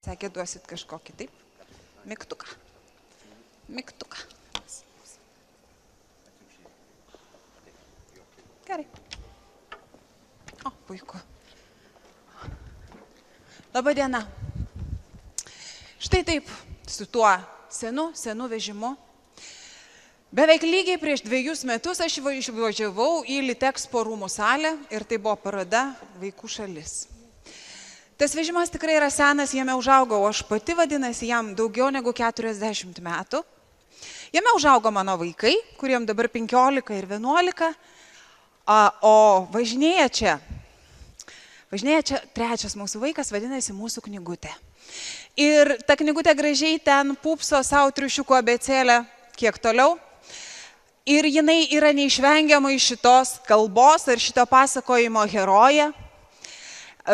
Sakė, duosit kažkokį, taip? Mygtuką. Mygtuką. Gerai. O, puiku. Labą dieną. Štai taip, su tuo senu vežimu. Beveik lygiai prieš 2 metus aš išvažiavau į Litexpo rūmų salę ir tai buvo paroda Vaikų šalis. Tas vežimas tikrai yra senas, jame užaugau aš pati, vadinasi, jam daugiau negu 40 metų. Jame užaugo mano vaikai, kuriem dabar 15 ir 11, o važinėja čia trečias mūsų vaikas, vadinasi, mūsų knygutė. Ir ta knygutė gražiai ten pupso savo triušiuko abėcėlę kiek toliau. Ir jinai yra neišvengiamai šitos kalbos ar šito pasakojimo herojė.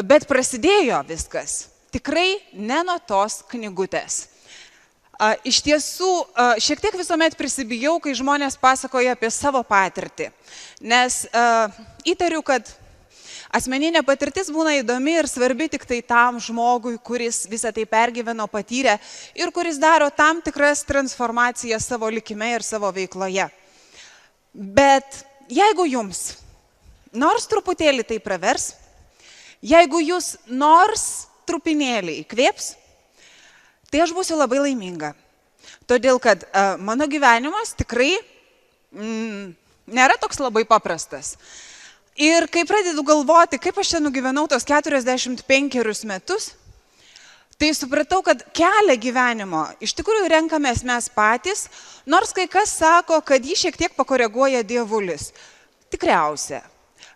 Bet prasidėjo viskas tikrai ne nuo tos knygutės. Iš tiesų, šiek tiek visuomet prisibijau, kai žmonės pasakoja apie savo patirtį. Nes įtariu, kad asmeninė patirtis būna įdomi ir svarbi tik tai tam žmogui, kuris visą tai pergyveno, patyrė ir kuris daro tam tikras transformacijas savo likime ir savo veikloje. Bet jeigu jums nors truputėlį tai pravers, jeigu jūs nors trupinėlį įkvėps, tai aš būsiu labai laiminga. Todėl, kad mano gyvenimas tikrai nėra toks labai paprastas. Ir kai pradedu galvoti, kaip aš čia nugyvenau tos 45 metus, tai supratau, kad kelią gyvenimo iš tikrųjų renkamės mes patys, nors kai kas sako, kad jį šiek tiek pakoreguoja dievulis. Tikriausia.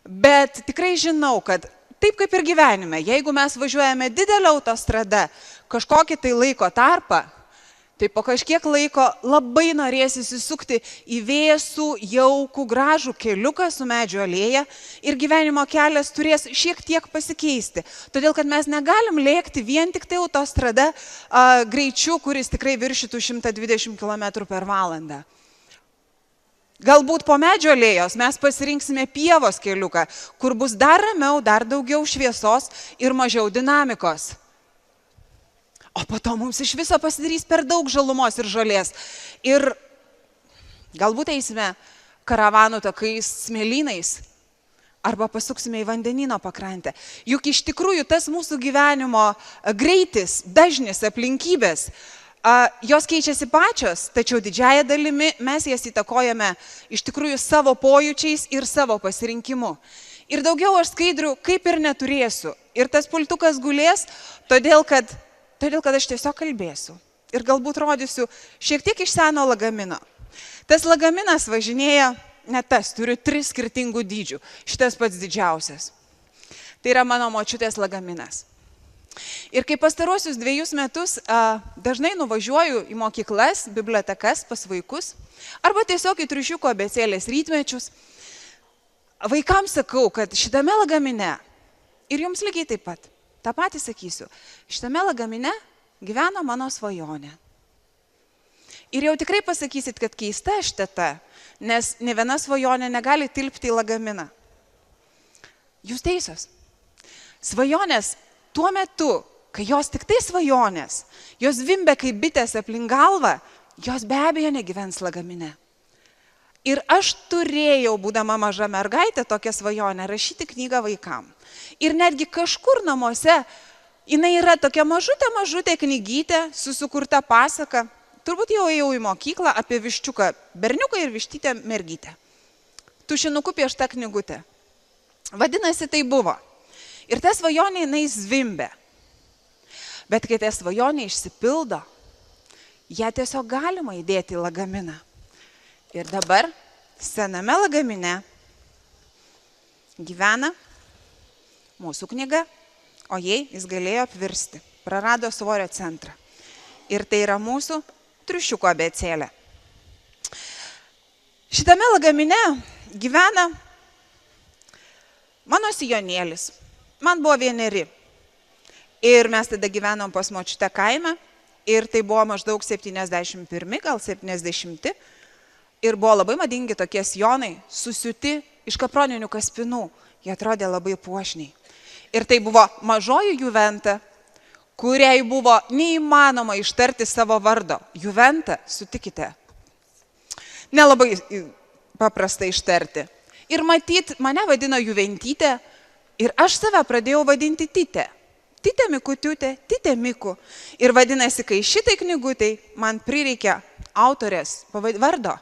Bet tikrai žinau, kad taip kaip ir gyvenime, jeigu mes važiuojame didelę autostradą kažkokį tai laiko tarpą, tai po kažkiek laiko labai norės įsisukti į vėsų, jaukų, gražų keliuką su medžio alėja ir gyvenimo kelias turės šiek tiek pasikeisti. Todėl, kad mes negalim lėkti vien tik tai autostrada greičiu, kuris tikrai viršytų 120 km/h. Galbūt po medžio alėjos mes pasirinksime pievos keliuką, kur bus dar ramiau, dar daugiau šviesos ir mažiau dinamikos. O po to mums iš viso pasidarys per daug žalumos ir žolės. Ir galbūt eisime karavanų takais smėlynais arba pasuksime į vandenyno pakrantę. Juk iš tikrųjų tas mūsų gyvenimo greitis, dažnis, aplinkybės, jos keičiasi pačios, tačiau didžiąją dalimi mes jas įtakojame iš tikrųjų savo pojūčiais ir savo pasirinkimu. Ir daugiau aš skaidrių kaip ir neturėsiu. Ir tas pultukas gulės, todėl kad aš tiesiog kalbėsiu. Ir galbūt rodysiu šiek tiek iš seno lagamino. Tas lagaminas važinėja, ne tas, turiu 3 skirtingų dydžių. Šitas pats didžiausias. Tai yra mano močiutės lagaminas. Ir kai pastaruosius 2 metus dažnai nuvažiuoju į mokyklas, bibliotekas pas vaikus, arba tiesiog į triušiuko abėcėlės rytmečius, vaikams sakau, kad šitame lagamine, ir jums lygiai taip pat, tą patį sakysiu, šitame lagamine gyveno mano svajonė. Ir jau tikrai pasakysit, kad keista šteta, nes ne viena svajonė negali tilpti į lagaminą. Jūs teisos. Svajonės tuo metu, kai jos tik tai svajonės, jos vimbia kaip bitės aplink galvą, jos be abejo negyvens lagamine. Ir aš turėjau, būdama maža mergaitė, tokią svajonę rašyti knygą vaikam. Ir netgi kažkur namuose jinai yra tokia mažutė knygytė, sukurta pasaka, turbūt jau ėjau į mokyklą apie viščiuką berniuką ir vištytę mergytę. Tušinuku piešta knygutė. Vadinasi, tai buvo. Ir ta svajonė jinai zvimbė. Bet kai ta svajonė išsipildo, ją tiesiog galima įdėti į lagaminą. Ir dabar sename lagamine gyvena mūsų knyga, o jis galėjo apvirsti, prarado svorio centrą. Ir tai yra mūsų triušiuko abėcėlė. Šitame lagamine gyvena mano sijonėlis. Man buvo 1. Ir mes tada gyvenom pas močiutę kaime. Ir tai buvo maždaug 71, gal 70. Ir buvo labai madingi tokie sijonai, susiūti iš kaproninių kaspinų. Jie atrodė labai puošniai. Ir tai buvo mažoji Juventa, kuriai buvo neįmanoma ištarti savo vardo. Juventa, sutikite. Nelabai paprasta ištarti. Ir matyt, mane vadino Juventytė ir aš save pradėjau vadinti Tytė. Tytė Mikutiutė, Tytė Miku. Ir vadinasi, kai šitai knygutai man prireikia autorės vardo,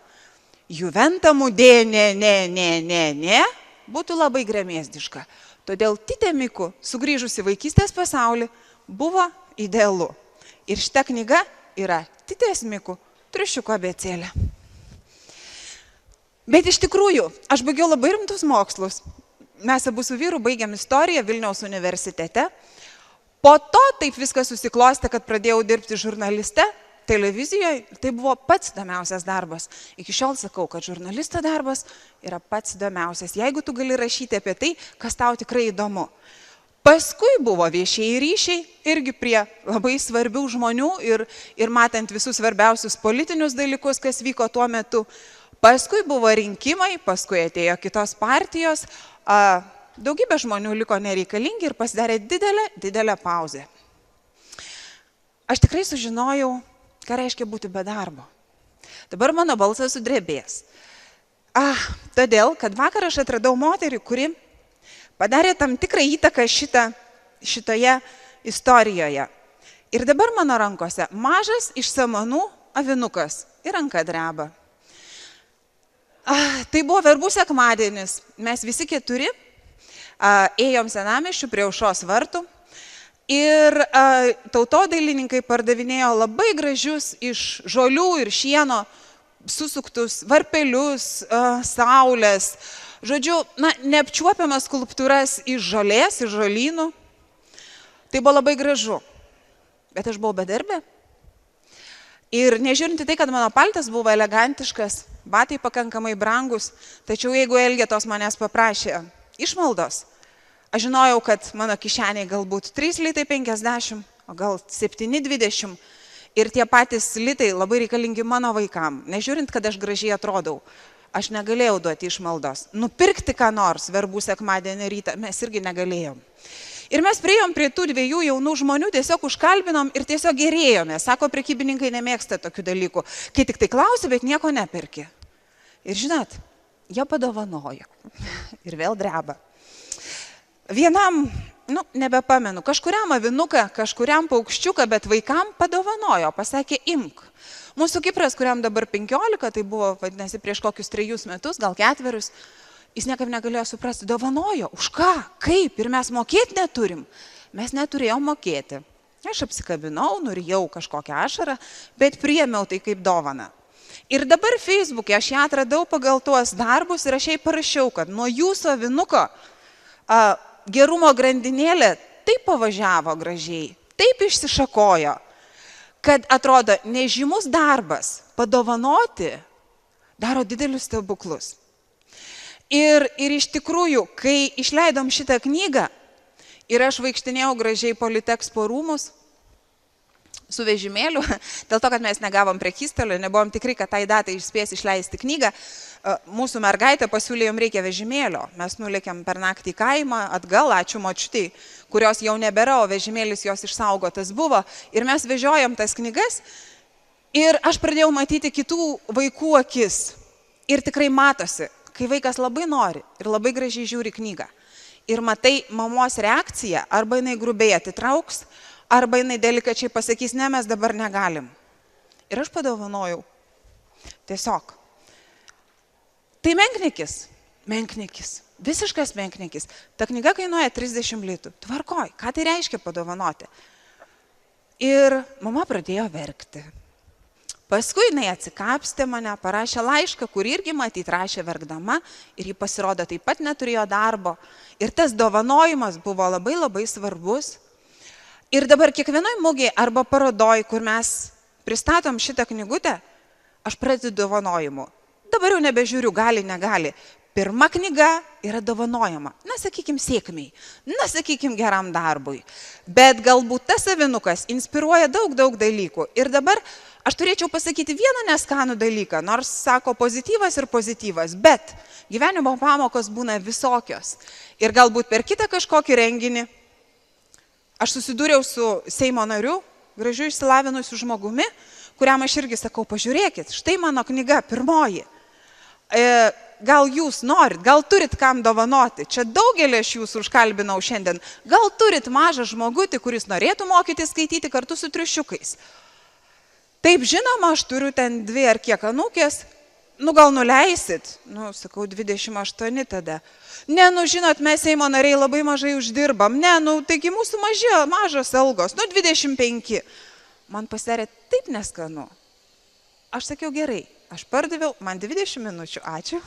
Juventa Mudė, ne, būtų labai gremėzdiška. Todėl Tytė Miku, sugrįžusi vaikystės pasaulį, buvo idealu. Ir šita knyga yra Tytės Miku triušiuko abėcėlė. Bet iš tikrųjų, aš baigiau labai rimtus mokslus. Mes abu su vyru baigėm istoriją Vilniaus universitete. Po to taip viskas susiklostė, kad pradėjau dirbti žurnaliste, televizijoje. Tai buvo pats įdomiausias darbas. Iki šiol sakau, kad žurnalisto darbas yra pats įdomiausias, jeigu tu gali rašyti apie tai, kas tau tikrai įdomu. Paskui buvo viešieji ryšiai, irgi prie labai svarbių žmonių ir matant visus svarbiausius politinius dalykus, kas vyko tuo metu. Paskui buvo rinkimai, paskui atėjo kitos partijos, daugybė žmonių liko nereikalingi ir pasidarė didelė pauzė. Aš tikrai sužinojau, ką reiškia būti be darbo. Dabar mano balsas sudrebės. Todėl, kad vakar aš atradau moterį, kuri padarė tam tikrą įtaką šitoje istorijoje. Ir dabar mano rankose mažas iš samanų avinukas ir ranka dreba. Tai buvo verbų sekmadienis. Mes visi keturi ėjom senamiesčiu prie Aušros vartų ir tautodailininkai pardavinėjo labai gražius iš žolių ir šieno susuktus varpelius, saulės, žodžiu, neapčiuopiamas skulptūras iš žolės, iš žolynų. Tai buvo labai gražu. Bet aš buvau bedarbė. Ir nežiūrinti tai, kad mano paltas buvo elegantiškas, batai pakankamai brangus, tačiau jeigu Elgetos manęs paprašė išmaldos, aš žinojau, kad mano kišeniai galbūt 3,50 litai, o gal 7,20 ir tie patys litai labai reikalingi mano vaikam. Nežiūrint, kad aš gražiai atrodau, aš negalėjau duoti išmaldos. Nupirkti ką nors verbų sekmadienį rytą mes irgi negalėjom. Ir mes priėjom prie tų dviejų jaunų žmonių, tiesiog užkalbinom ir tiesiog gerėjome. Sako, prekybininkai nemėgsta tokių dalykų, kai tik tai klausi, bet nieko neperki. Ir žinot, jie padovanojo. Ir vėl dreba. Vienam, nebepamenu, kažkuriam avinuką, kažkuriam paukščiuką, bet vaikam padovanojo, pasakė, imk. Mūsų Kipras, kuriam dabar 15, tai buvo, vadinasi, prieš kokius 3 metus, gal 4, jis niekaip negalėjo suprasti, dovanojo, už ką, kaip, ir mes mokėti neturim. Mes neturėjom mokėti. Aš apsikabinau, nurijau kažkokią ašarą, bet priėmiau tai kaip dovaną. Ir dabar Facebook'e aš ją atradau pagal tuos darbus ir aš jai parašiau, kad nuo jūsų avinuko gerumo grandinėlė taip pavažiavo gražiai, taip išsišakojo, kad atrodo nežymus darbas padovanoti daro didelius stebuklus. Ir iš tikrųjų, kai išleidom šitą knygą ir aš vaikštinėjau gražiai po Litexpo rūmus su vežimėliu, dėl to, kad mes negavom prekystalio, nebuvom tikri, kad tai datai išspės išleisti knygą, mūsų mergaitė pasiūlė, jom reikia vežimėlio. Mes nulėkėm per naktį į kaimą, atgal, ačiū močiutei, kurios jau nebėra, o vežimėlis jos išsaugotas buvo. Ir mes vežiojom tas knygas ir aš pradėjau matyti kitų vaikų akis. Ir tikrai matosi, kai vaikas labai nori ir labai gražiai žiūri knygą. Ir matai mamos reakciją, arba jinai grubiai atitrauks, arba jinai delikačiai pasakys, ne, mes dabar negalim. Ir aš padovanojau. Tiesiog. Tai menknikis, visiškas menknikis. Ta knyga kainuoja 30 litų. Tvarkoj, ką tai reiškia padovanoti? Ir mama pradėjo verkti. Paskui jinai atsikapstė mane, parašė laišką, kurį irgi matyt rašė verkdama ir ji pasirodo taip pat neturėjo darbo. Ir tas dovanojimas buvo labai labai svarbus. Ir dabar kiekvienoj mugėje arba parodoj, kur mes pristatom šitą knygutę, aš pradedu dovanojimu. Dabar jau nebežiūriu, gali, negali. Pirma knyga yra dovanojama. Na, sakykim, sėkmiai. Na, sakykim, geram darbui. Bet galbūt tas avinukas inspiruoja daug dalykų. Ir dabar aš turėčiau pasakyti vieną neskanų dalyką, nors sako pozityvas ir pozityvas, bet gyvenimo pamokos būna visokios. Ir galbūt per kitą kažkokį renginį Aš susidūriau su Seimo nariu, gražiu išsilavinusiu žmogumi, kuriam aš irgi sakau, pažiūrėkit, štai mano knyga, pirmoji. Gal jūs norit, gal turit kam dovanoti. Čia daugelį aš jūsų užkalbinau šiandien. Gal turit mažą žmogutį, kuris norėtų mokyti skaityti kartu su triušiukais. Taip, žinoma, aš turiu ten 2 ar kiek anūkės. Gal nuleisit? Sakau, 28 tada. Ne, žinot, mes Seimo nariai labai mažai uždirbam. Ne, taigi mūsų mažos algos. 25. Man pasidarė taip neskanu. Aš sakiau, gerai, aš pardaviau, man 20 minučių, ačiū.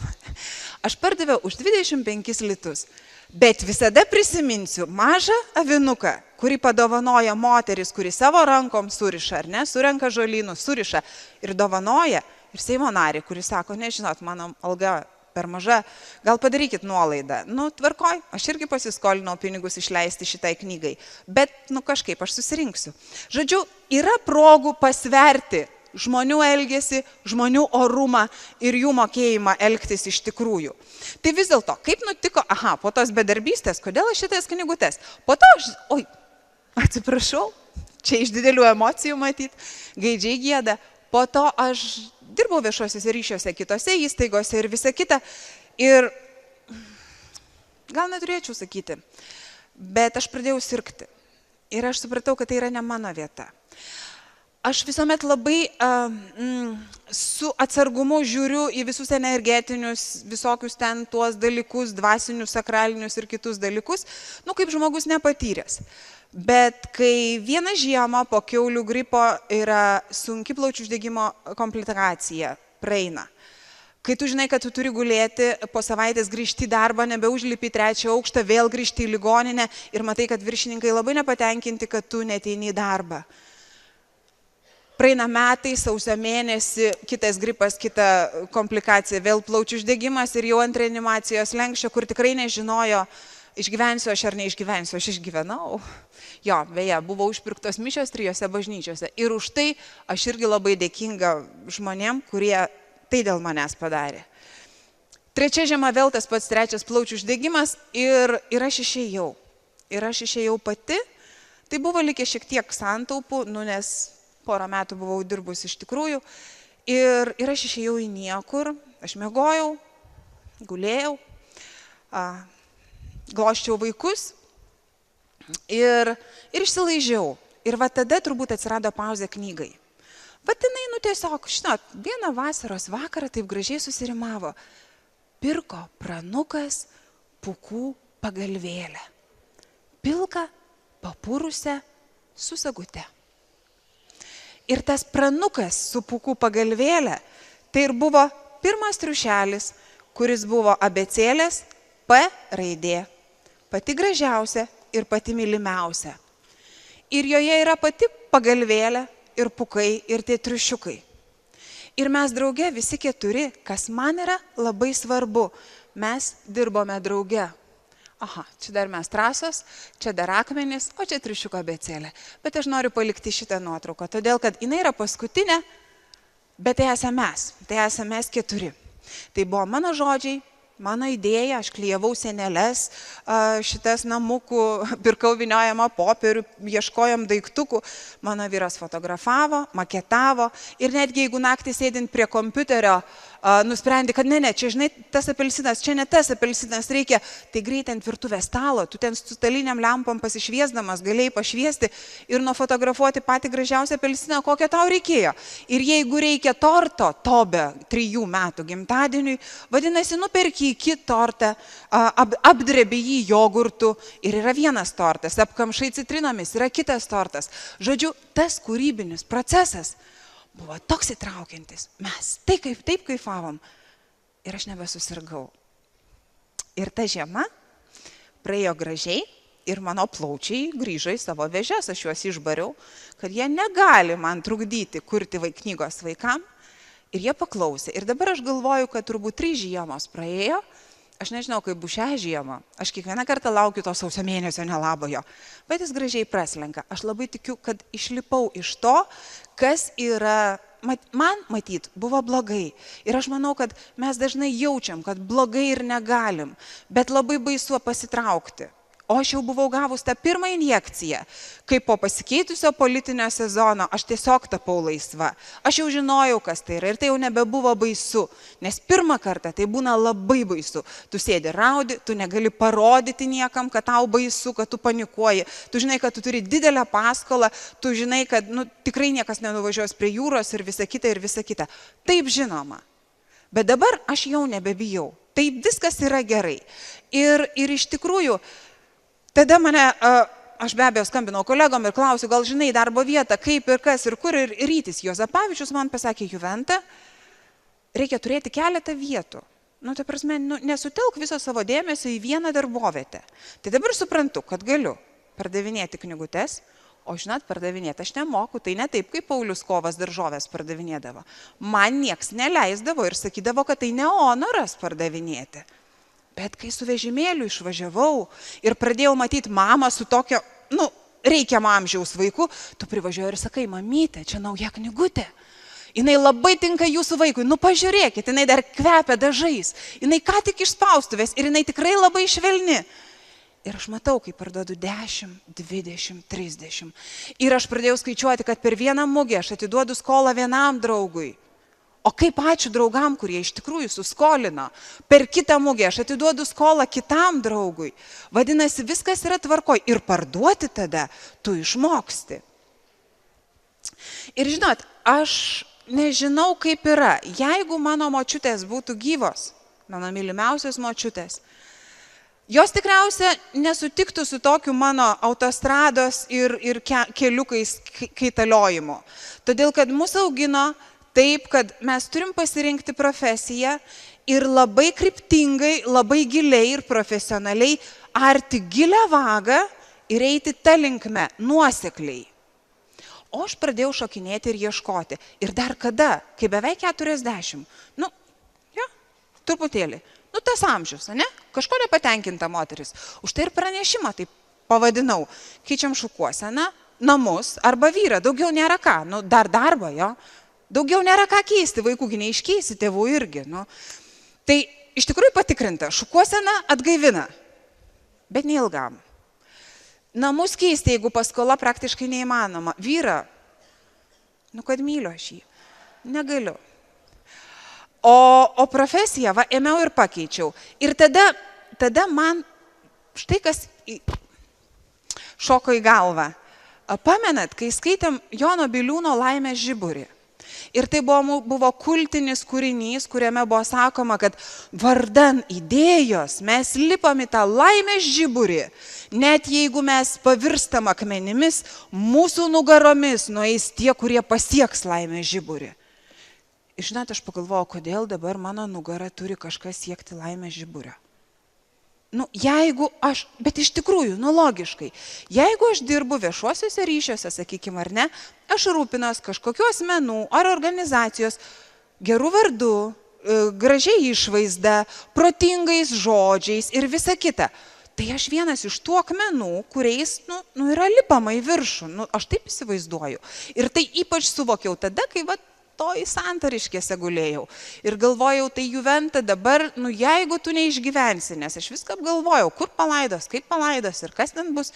Aš pardaviau už 25 litus. Bet visada prisiminsiu mažą avinuką, kurį padovanoja moteris, kuri savo rankom suriša, ar ne, surenka žolynus, suriša ir dovanoja. Ir Seimo narį, kuris sako, nežinot, mano alga per maža, gal padarykit nuolaidą. Tvarkoj, aš irgi pasiskolinau pinigus išleisti šitai knygai, bet kažkaip aš susirinksiu. Žodžiu, yra progų pasverti žmonių elgesį, žmonių orumą ir jų mokėjimą elgtis iš tikrųjų. Tai vis dėlto, kaip nutiko, po tos bedarbystės, kodėl aš šitas knygutes? Po to atsiprašau, čia iš didelių emocijų matyt, gaidžiai gėda, po to aš dirbau viešuosiuose ryšiuose, kitose įstaigose ir visa kita. Ir gal neturėčiau sakyti, bet aš pradėjau sirgti. Ir aš supratau, kad tai yra ne mano vieta. Aš visuomet labai su atsargumu žiūriu į visus energetinius, visokius ten tuos dalykus, dvasinius, sakralinius ir kitus dalykus, kaip žmogus nepatyręs. Bet kai vieną žiemą po kiaulių gripo yra sunki plaučių uždegimo komplikacija, praeina. Kai tu žinai, kad tu turi gulėti, po savaitės grįžti į darbą, nebeužlipi į 3. aukštą, vėl grįžti į ligoninę ir matai, kad viršininkai labai nepatenkinti, kad tu neteini į darbą. Praeina metai, sausio mėnesį, kitas gripas, kita komplikacija, vėl plaučių uždegimas ir jau ant reanimacijos lenkščio, kur tikrai nežinojo, išgyvensiu aš ar neišgyvensiu, aš išgyvenau. Jo, beje, buvo užpirktos mišios 3 bažnyčiose ir už tai aš irgi labai dėkinga žmonėm, kurie tai dėl manęs padarė. 3 žiema vėl tas pats 3 plaučių uždegimas ir aš išėjau. Ir aš išėjau pati, tai buvo likę šiek tiek santaupų, nes porą metų buvau dirbus iš tikrųjų. Ir aš išėjau į niekur, aš miegojau, gulėjau, gloščiau vaikus ir išsilaižiau. Ir tada turbūt atsirado pauzė knygai. Jinai, tiesiog, žinot, vieną vasaros vakarą taip gražiai susirimavo. Pirko pranukas pūkų pagalvėlę. Pilką, papūrusią su sagute. Ir tas pranukas su pūkų pagalvėlė, tai ir buvo pirmas triušelis, kuris buvo abėcėlės P raidė. Pati gražiausia ir pati mylimiausia. Ir joje yra pati pagalvėlė ir pūkai ir tie triušiukai. Ir mes drauge visi 4, kas man yra labai svarbu, mes dirbome drauge. Čia dar mes trasos, čia dar akmenys, o čia triušiuko abėcėlė. Bet aš noriu palikti šitą nuotrauką, todėl kad jinai yra paskutinė, bet tai esame mes 4. Tai buvo mano žodžiai, mano idėja, aš klijavau seneles, šitas namukų, pirkau vyniojamą popierių, ieškojom daiktukų, mano vyras fotografavo, maketavo ir netgi jeigu naktį sėdint prie kompiuterio, nusprendė, kad ne, čia žinai, tas apelsinas, čia ne tas apelsinas reikia, tai greitai ant virtuvės stalo, tu ten su staliniam lempom pasišviesdamas galėjai pašviesti ir nufotografuoti patį gražiausią apelsiną, kokio tau reikėjo. Ir jeigu reikia torto, tobe 3 metų gimtadieniui, vadinasi, nuperki iki tortą, apdrebi jį jogurtu ir yra vienas tortas, apkamšai citrinomis, yra kitas tortas. Žodžiu, tas kūrybinis procesas buvo toks įtraukiantis. Mes taip kaifavom ir aš nebesusirgau. Ir ta žiema praėjo gražiai ir mano plaučiai grįžo į savo vėžes, aš juos išbariau, kad jie negali man trukdyti kurti knygos vaikam. Ir jie paklausė. Ir dabar aš galvoju, kad turbūt 3 žiemos praėjo. Aš nežinau, kaip bus šią žiemą. Aš kiekvieną kartą laukiu to sausio mėnesio nelabojo. Bet jis gražiai praslenka. Aš labai tikiu, kad išlipau iš to, kas yra, man matyt, buvo blogai. Ir aš manau, kad mes dažnai jaučiam, kad blogai ir negalim. Bet labai baisu pasitraukti. O aš jau buvau gavus tą pirmą injekciją, kai po pasikeitusio politinio sezono aš tiesiog tapau laisva. Aš jau žinojau, kas tai yra ir tai jau nebebuvo baisu, nes pirmą kartą tai būna labai baisu. Tu sėdi raudi, tu negali parodyti niekam, kad tau baisu, kad tu panikuoji. Tu žinai, kad tu turi didelę paskolą, tu žinai, kad tikrai niekas nenuvažiuos prie jūros ir visa kita ir visa kita. Taip žinoma. Bet dabar aš jau nebebijau. Tai viskas yra gerai. Ir iš tikrųjų, tada aš be abejo skambinau kolegom ir klausiu, gal žinai darbo vietą, kaip ir kas ir kur, ir Rytis Juozapavičius man pasakė, Juventa, reikia turėti keletą vietų. Ta prasme, nesutelk viso savo dėmesio į vieną darbovietę. Tai dabar suprantu, kad galiu pardavinėti knygutes, o žinot, pardavinėti aš nemoku, tai ne taip, kaip Paulius Kovas daržovės pardavinėdavo. Man nieks neleisdavo ir sakydavo, kad tai ne honoras pardavinėti. Bet kai su vežimėliu išvažiavau ir pradėjau matyti mamą su tokio, reikiamo amžiaus vaiku, tu privažiuoji ir sakai, mamytė, čia nauja knygutė. Jinai labai tinka jūsų vaikui, pažiūrėkit, jinai dar kvepia dažais, jinai ką tik iš spaustuvės ir jinai tikrai labai švelni. Ir aš matau, kaip parduodu 10, 20, 30. Ir aš pradėjau skaičiuoti, kad per vieną mugę aš atiduodu skolą vienam draugui. O kaip ačiū draugam, kurie iš tikrųjų suskolino. Per kitą mugę aš atiduodu skolą kitam draugui. Vadinasi, viskas yra tvarkoj. Ir parduoti tada tu išmoksti. Ir žinot, aš nežinau, kaip yra. Jeigu mano močiutės būtų gyvos, mano mylimiausios močiutės, jos tikriausia nesutiktų su tokiu mano autostrados ir keliukais kaitaliojimu. Todėl, kad mūsų augino taip, kad mes turim pasirinkti profesiją ir labai kryptingai, labai giliai ir profesionaliai arti gilią vagą ir eiti tą linkme, nuosekliai. O aš pradėjau šokinėti ir ieškoti. Ir dar kada, kai beveik 40, truputėlį, tas amžius, ne? Kažko nepatenkinta moteris. Už tai ir pranešimą taip pavadinau. Keičiam šukuoseną, namus arba vyrą, daugiau nėra ką, dar darbą, jo. Daugiau nėra ką keisti, vaikųgi neiškeisi, tėvų irgi. Tai iš tikrųjų patikrinta, šukuosena atgaivina, bet neilgam. Namus keisti, jeigu paskola praktiškai neįmanoma. Vyrą, kad myliu aš jį, negaliu. O profesiją, ėmiau ir pakeičiau. Ir tada man štai kas šoko į galvą. Pamenat, kai skaitėm Jono Biliūno Laimės žiburį. Ir tai buvo kultinis kūrinys, kuriame buvo sakoma, kad vardan idėjos mes lipam į tą laimės žiburį. Net jeigu mes pavirstam akmenimis, mūsų nugaromis nueis tie, kurie pasieks laimės žiburį. Ir žinot, aš pagalvojau, kodėl dabar mano nugara turi kažkas siekti laimės žiburio. Bet iš tikrųjų, logiškai, jeigu aš dirbu viešuosiuose ryšiuose, sakykime, ar ne, aš rūpinos kažkokių asmenų ar organizacijos gerų vardų, gražiai išvaizda, protingais žodžiais ir visa kita. Tai aš vienas iš tų akmenų, kuriais yra lipama į viršų. Aš taip įsivaizduoju. Ir tai ypač suvokiau tada, kai toj Santariškėse gulėjau. Ir galvojau, tai Juventa dabar, jeigu tu neišgyvensi, nes aš viską apgalvojau, kur palaidos, kaip palaidos ir kas ten bus.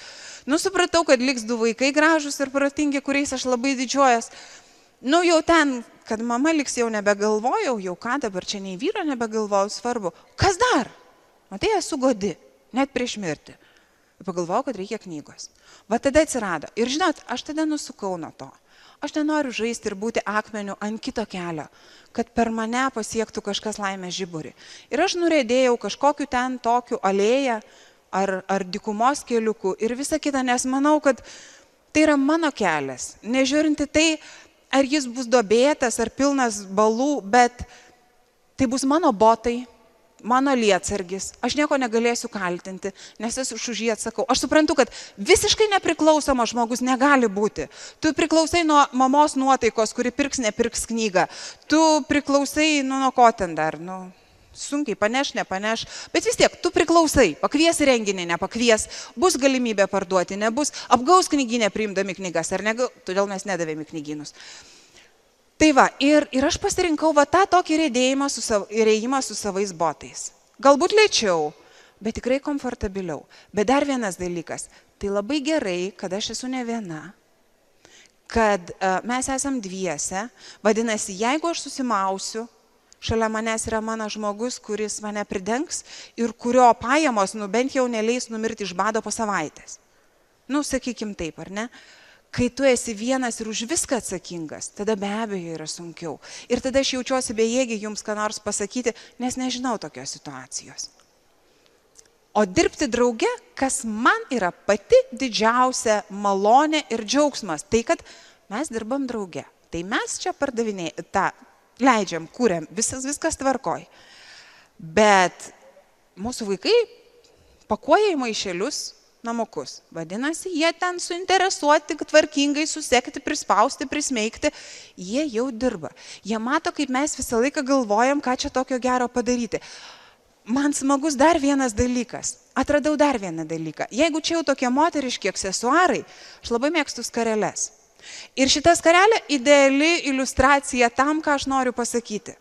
Supratau, kad liks 2 vaikai gražus ir protingi, kuriais aš labai didžiuojas. Jau ten, kad mama liks, jau nebegalvojau, jau ką dabar čia nei vyro nebegalvojau, svarbu. Kas dar? Matai, esu godi, net prieš mirtį. Pagalvojau, kad reikia knygos. Tada atsirado. Ir žinot, aš tada nusukau nuo to. Aš nenoriu žaisti ir būti akmeniu ant kito kelio, kad per mane pasiektų kažkas laimės žiburį. Ir aš nurėdėjau kažkokiu ten tokiu alėją ar dykumos keliuku ir visa kita, nes manau, kad tai yra mano kelias. Nežiūrinti tai, ar jis bus duobėtas ar pilnas balų, bet tai bus mano botai, mano lietsargis, aš nieko negalėsiu kaltinti, nes aš už jį atsakau. Aš suprantu, kad visiškai nepriklausomas žmogus negali būti. Tu priklausai nuo mamos nuotaikos, kuri nepirks knygą. Tu priklausai, nuo ko ten dar, sunkiai paneš, nepaneš, bet vis tiek, tu priklausai, pakvies renginį, nepakvies, bus galimybė parduoti, nebus, apgaus knyginę priimdami knygas, ar ne, todėl mes nedavėme knygynus. Tai ir aš pasirinkau tą tokį rėdėjimą su savais botais. Galbūt lėčiau, bet tikrai komfortabiliau. Bet dar vienas dalykas, tai labai gerai, kad aš esu ne viena, kad mes esam dviese, vadinasi, jeigu aš susimausiu, šalia manęs yra mano žmogus, kuris mane pridengs ir kurio pajamos, bent jau neleis numirti iš bado po savaitės. Sakykim taip, ar ne? Kai tu esi vienas ir už viską atsakingas, tada be abejo yra sunkiau. Ir tada aš jaučiuosi bejėgiai jums ką nors pasakyti, nes nežinau tokios situacijos. O dirbti drauge, kas man yra pati didžiausia malonė ir džiaugsmas, tai kad mes dirbam drauge. Tai mes čia leidžiam, kūrėm, viskas tvarkoj. Bet mūsų vaikai pakuoja į maišelius namukus. Vadinasi, jie ten suinteresuoti, tvarkingai susekti, prispausti, prismeigti. Jie jau dirba. Jie mato, kaip mes visą laiką galvojam, ką čia tokio gero padaryti. Man smagus dar vienas dalykas. Atradau dar vieną dalyką. Jeigu čia jau tokie moteriški aksesuarai, aš labai mėgstu skareles. Ir šita skarelė ideali iliustracija tam, ką aš noriu pasakyti.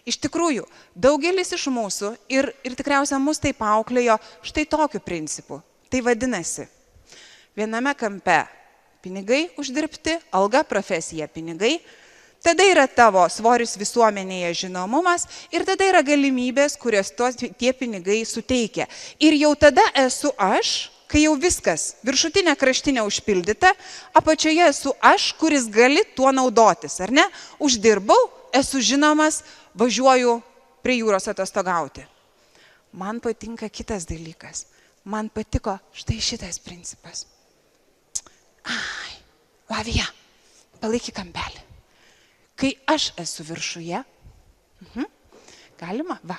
Iš tikrųjų, daugelis iš mūsų ir tikriausiai mus taip auklėjo štai tokiu principu. Tai vadinasi, viename kampe pinigai uždirbti, alga, profesija, pinigai, tada yra tavo svoris visuomenėje, žinomumas ir tada yra galimybės, kurias tie pinigai suteikia. Ir jau tada esu aš, kai jau viskas, viršutinė kraštinė užpildyta, apačioje esu aš, kuris gali tuo naudotis, ar ne? Uždirbau, esu žinomas, važiuoju prie jūros atostogauti. Man patinka kitas dalykas. Man patiko štai šitas principas. Lavija, palaikyk kampelį. Kai aš esu viršuje, galima? Va,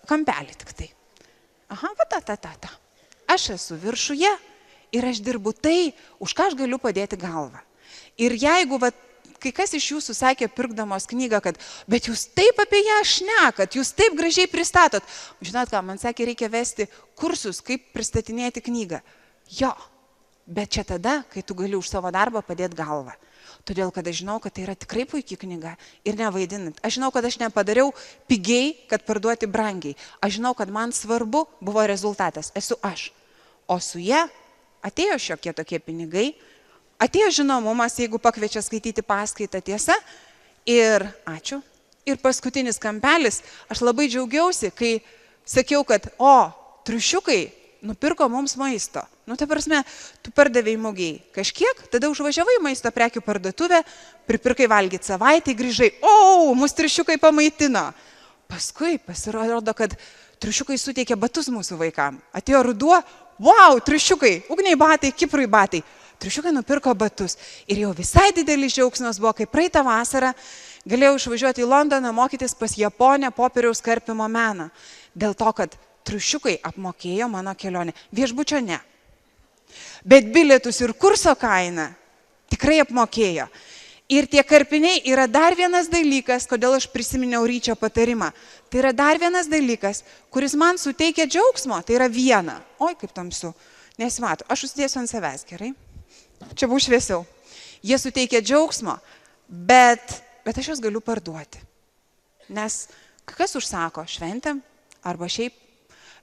kampelį tik tai. Aha, va, ta. Aš esu viršuje ir aš dirbu tai, už ką aš galiu padėti galvą. Ir jeigu, kai kas iš jūsų sakė, pirkdamos knygą, kad bet jūs taip apie ją šnekat, jūs taip gražiai pristatot. Žinot ką, man sakė, reikia vesti kursus, kaip pristatinėti knygą. Jo, bet čia tada, kai tu gali už savo darbą padėti galvą. Todėl, kad aš žinau, kad tai yra tikrai puikia knyga ir nevaidinant. Aš žinau, kad aš nepadariau pigiai, kad parduoti brangiai. Aš žinau, kad man svarbu buvo rezultatas. Esu aš. O su ja atėjo šiokie tokie pinigai, atėjo žinomumas, jeigu pakviečia skaityti paskaitą, tiesa. Ir ačiū. Ir paskutinis kampelis, aš labai džiaugiausi, kai sakiau, kad triušiukai nupirko mums maisto. Ta prasme, tu pardavėjai mugiai kažkiek, tada užvažiavai maisto prekių parduotuvę, pripirkai valgyti savaitę, grįžai, mus triušiukai pamaitino. Paskui pasirodo, kad triušiukai suteikė batus mūsų vaikam. Atėjo ruduo, triušiukai, ugniai batai, kiprui batai. Triušiukai nupirko batus. Ir jau visai didelis džiaugsmas buvo, kai praeitą vasarą galėjau išvažiuoti į Londoną mokytis pas Japonę popieriaus karpimo meną. Dėl to, kad triušiukai apmokėjo mano kelionę. Viešbučio ne. Bet bilietus ir kurso kainą tikrai apmokėjo. Ir tie karpiniai yra dar vienas dalykas, kodėl aš prisiminiau Ryčio patarimą. Tai yra dar vienas dalykas, kuris man suteikia džiaugsmo. Tai yra viena. Oi, kaip tamsu. Nesimato. Aš užsidėsiu ant savęs, gerai? Čia bus šviesiau. Jie suteikia džiaugsmo, bet aš juos galiu parduoti. Nes kas užsako šventėm arba šiaip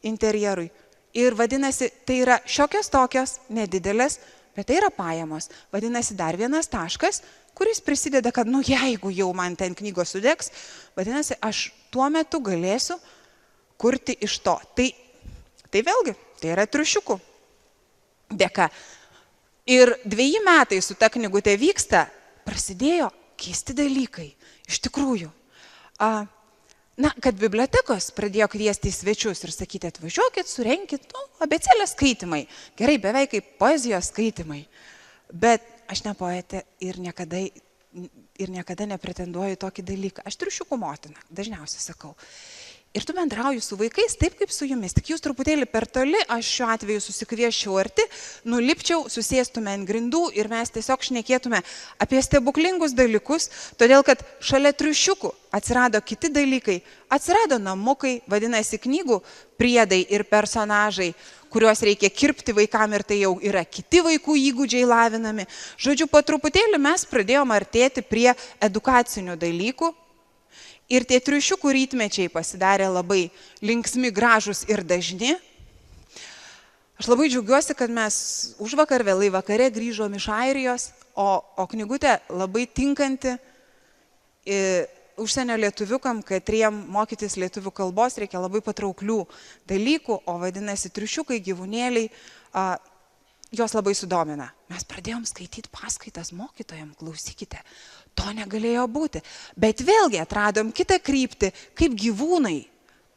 interjerui. Ir vadinasi, tai yra šiokios tokios, nedidelės, bet tai yra pajamos. Vadinasi, dar vienas taškas, kuris prisideda, kad jeigu jau man ten knygos sudegs, vadinasi, aš tuo metu galėsiu kurti iš to. Tai vėlgi, tai yra triušiukų dėka. Ir 2 metai su ta knygutė vyksta, prasidėjo keisti dalykai. Iš tikrųjų. Kad bibliotekos pradėjo kviesti į svečius ir sakyti, atvažiuokit, surenkit, abėcėlės skaitimai. Gerai, beveik kaip poezijos skaitimai. Bet aš ne poetė ir niekada nepretenduoju tokį dalyką. Aš triušiukų motina, dažniausiai sakau. Ir tu bendrauji su vaikais taip, kaip su jumis. Tik jūs truputėlį per toli, aš šiuo atveju susikvieščiau arti, nulipčiau, susėstume ant grindų ir mes tiesiog šnekėtume apie stebuklingus dalykus, todėl kad šalia triušiukų atsirado kiti dalykai, atsirado namukai, vadinasi knygų priedai ir personažai, kuriuos reikia kirpti vaikam ir tai jau yra kiti vaikų įgūdžiai lavinami. Žodžiu, po truputėlį mes pradėjome artėti prie edukacinių dalykų. Ir tie triušiukų rytmečiai pasidarė labai linksmi, gražus ir dažni. Aš labai džiaugiuosi, kad mes užvakar vėlai vakare grįžom iš Airijos, o knygutė labai tinkanti užsienio lietuviukam, kad jiem mokytis lietuvių kalbos reikia labai patrauklių dalykų, o vadinasi triušiukai, gyvūnėliai, jos labai sudomina. Mes pradėjom skaityti paskaitas mokytojams, klausykite, to negalėjo būti. Bet vėlgi atradom kitą kryptį, kaip gyvūnai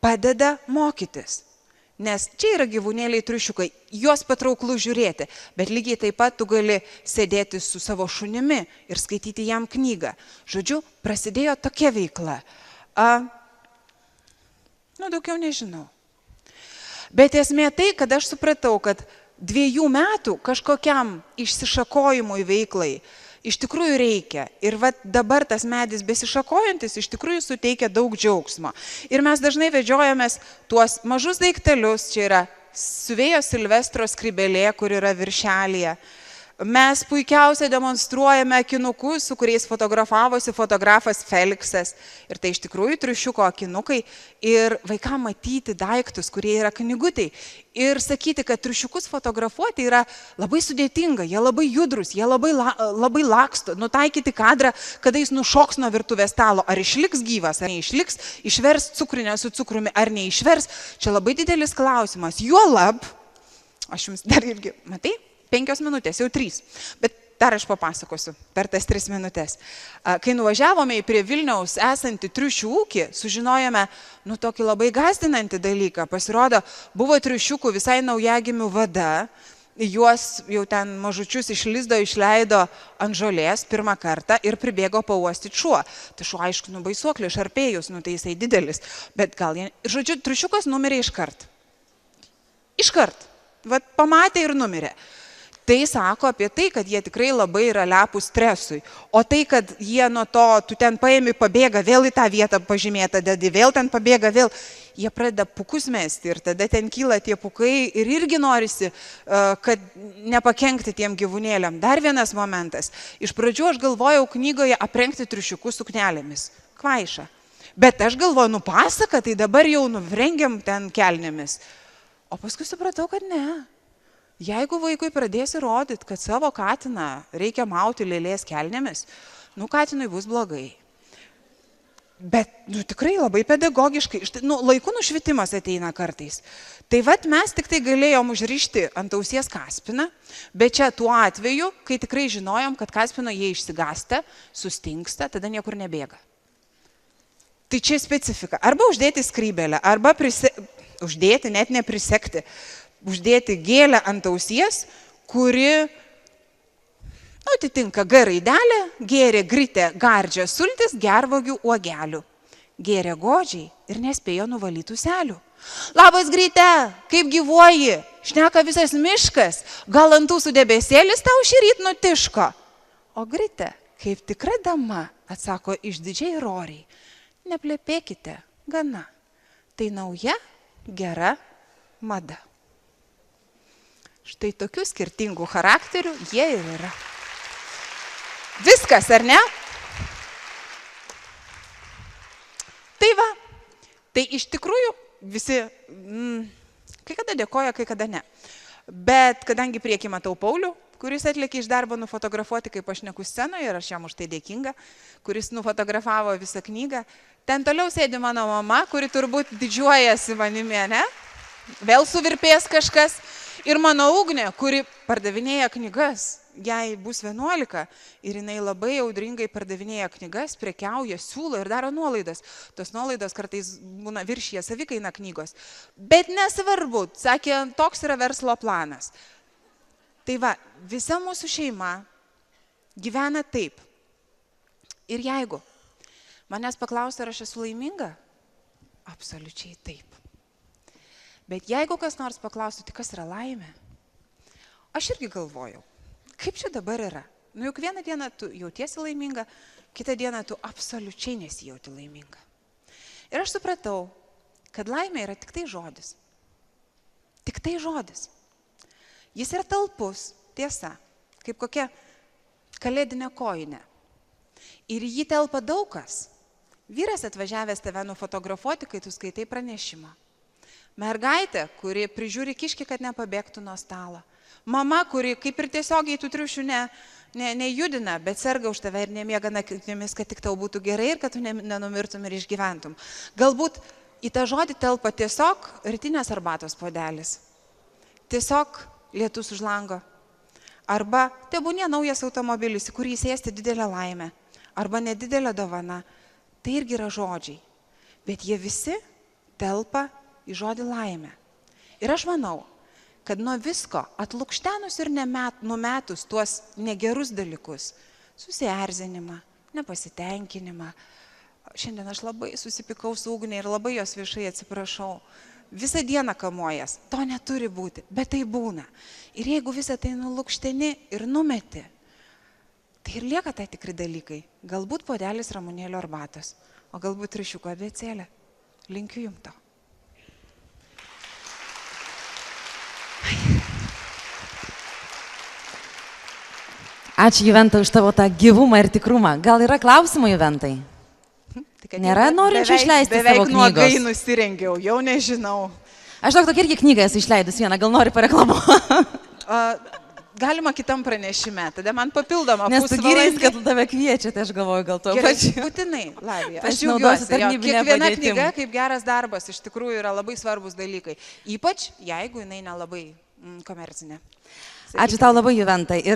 padeda mokytis. Nes čia yra gyvūnėliai triušiukai, juos patrauklu žiūrėti, bet lygiai taip pat tu gali sėdėti su savo šunimi ir skaityti jam knygą. Žodžiu, prasidėjo tokia veikla. Daugiau nežinau. Bet esmė tai, kad aš supratau, kad 2 metų kažkokiam išsišakojimui veiklai iš tikrųjų reikia. Ir dabar tas medis besišakojantis iš tikrųjų suteikia daug džiaugsmo. Ir mes dažnai vedžiojamės tuos mažus daiktelius, čia yra siuvėjo Silvestro skrybėlė, kur yra viršelyje. Mes puikiausiai demonstruojame akinukus, su kuriais fotografavosi fotografas Feliksas. Ir tai iš tikrųjų triušiuko akinukai ir vaikams matyti daiktus, kurie yra knygutėj. Ir sakyti, kad triušiukus fotografuoti yra labai sudėtinga, jie labai judrus, jie labai laksto. Nutaikyti kadrą, kada jis nušoks nuo virtuvės stalo, ar išliks gyvas, ar neišliks, išvers cukrinę su cukrumi, ar neišvers. Čia labai didelis klausimas. Juolab, aš jums dar irgi, matai? 5 minutės, jau 3, bet dar aš papasakosiu per tas 3 minutės. Kai nuvažiavome prie Vilniaus esantį triušių ūkį, sužinojome, tokį labai gąsdinantį dalyką. Pasirodo, buvo triušiukų visai naujagimių vada, juos jau ten mažučius iš lizdo išleido ant žolės pirmą kartą ir pribėgo pauostyti šuo. Tai šuo, aišku, baisuoklė, šarpėjus, tai jisai didelis, bet gal jie... Žodžiu, triušiukas numirė iškart. Iškart. Pamatė ir numirė. Tai sako apie tai, kad jie tikrai labai yra lepūs stresui. O tai, kad jie nuo to, tu ten paimi, pabėga, vėl į tą vietą pažymėtą dedi, vėl ten pabėga, vėl, jie pradeda pukus mesti ir tada ten kyla tie pukai ir irgi norisi, kad nepakenkti tiem gyvūnėliam. Dar vienas momentas. Iš pradžių aš galvojau knygoje aprengti triušiukus suknelėmis. Kvaiša. Bet aš galvoju, pasaka, tai dabar jau rengiam ten kelnėmis. O paskui supratau, kad ne. Jeigu vaikui pradėsi rodyti, kad savo katiną reikia mauti lėlės kelnėmis, katinui bus blogai. Bet tikrai labai pedagogiškai, laikų nušvitimas ateina kartais. Tai mes tik tai galėjom užrišti ant ausies kaspiną, bet čia tuo atveju, kai tikrai žinojom, kad kaspino jie išsigąsta, sustingsta, tada niekur nebėga. Tai čia specifika. Arba uždėti skrybėlę, arba uždėti, net neprisekti. Uždėti gėlę ant ausies, kuri atitinka G raidelę, gėrė gritę gardžią sultis gervuogių uogelių. Gėrė godžiai ir nespėjo nuvalyti selių. Labas Grite, kaip gyvuoji? Šneka visas miškas, gal ant tų debesėlis tau šį rytą nutiško? O Grite, kaip tikra dama, atsako išdidžiai roriai, neplepėkite, gana. Tai nauja, gera mada. Štai tokių skirtingų charakterių jie ir yra. Viskas, ar ne? Tai tai iš tikrųjų visi, kai kada dėkoja, kai kada ne. Bet kadangi priekį matau Paulių, kuris atlėkė iš darbo nufotografuoti, kaip aš šneku scenoje, ir aš jam už tai dėkinga, kuris nufotografavo visą knygą, ten toliau sėdi mano mama, kuri turbūt didžiuojasi manimi, ne? Vėl suvirpės kažkas. Ir mano Ugnė, kuri pardavinėja knygas, jai bus 11 ir jinai labai audringai pardavinėja knygas, prekiauja, siūlo ir daro nuolaidas. Tos nuolaidos kartais būna viršyje savikaina knygos. Bet nesvarbu, sakė, toks yra verslo planas. Tai visa mūsų šeima gyvena taip. Ir jeigu manęs paklausia, ar aš esu laiminga, absoliučiai taip. Bet jeigu kas nors paklaustų, tai kas yra laimė? Aš irgi galvojau, kaip čia dabar yra? Juk vieną dieną tu jautiesi laiminga, kitą dieną tu absoliučiai nesijauti laiminga. Ir aš supratau, kad laimė yra tik tai žodis. Tik tai žodis. Jis yra talpus, tiesa, kaip kokia kalėdinė kojinė. Ir jį telpa daug kas. Vyras atvažiavęs tave nufotografuoti, kai tu skaitai pranešimą. Mergaitė, kuri prižiūri kiškį, kad nepabėgtų nuo stalo. Mama, kuri kaip ir tiesiogiai tų triušių nejudina, bet serga už tave ir nemiega naktimis, kad tik tau būtų gerai ir kad tu nenumirtum ir išgyventum. Galbūt į tą žodį telpa tiesiog rytinės arbatos puodelis. Tiesiog lietus už lango. Arba tebūnie naujas automobilis, į kurį įsėsti didelę laimę. Arba nedidelė dovana. Tai irgi yra žodžiai. Bet jie visi telpa į žodį laimę. Ir aš manau, kad nuo visko atlukštenus ir numetus tuos negerus dalykus, susierzinimą, nepasitenkinimą, šiandien aš labai susipykau su Ugne ir labai jos viešai atsiprašau, visą dieną kamuojas, to neturi būti, bet tai būna. Ir jeigu visą tai nulukšteni ir numeti, tai ir lieka tai tikri dalykai. Galbūt puodelis ramunėlio arbatos, o galbūt triušiuko abėcėlė. Linkiu jums to. Ačiū, Juventa, už tavo tą gyvumą ir tikrumą. Gal yra klausimų, Juventai? Nėra norinčių išleisti savo knygos? Beveik nuogai nusirengiau, jau nežinau. Aš tokia irgi knygą esu išleidus vieną, gal nori pareklamuoti? Galima kitam pranešime, tada man papildoma pusvalandį. Nes tu gyrės, kad tave kviečia, tai aš galvoju, gal to pačiu. Būtinai, Lavija. Aš džiaugiuosi. Kiekviena knyga kaip geras darbas iš tikrųjų yra labai svarbus dalykai. Ypač, jeigu jinai nelabai komercinė. Ačiū tau labai, Juventai.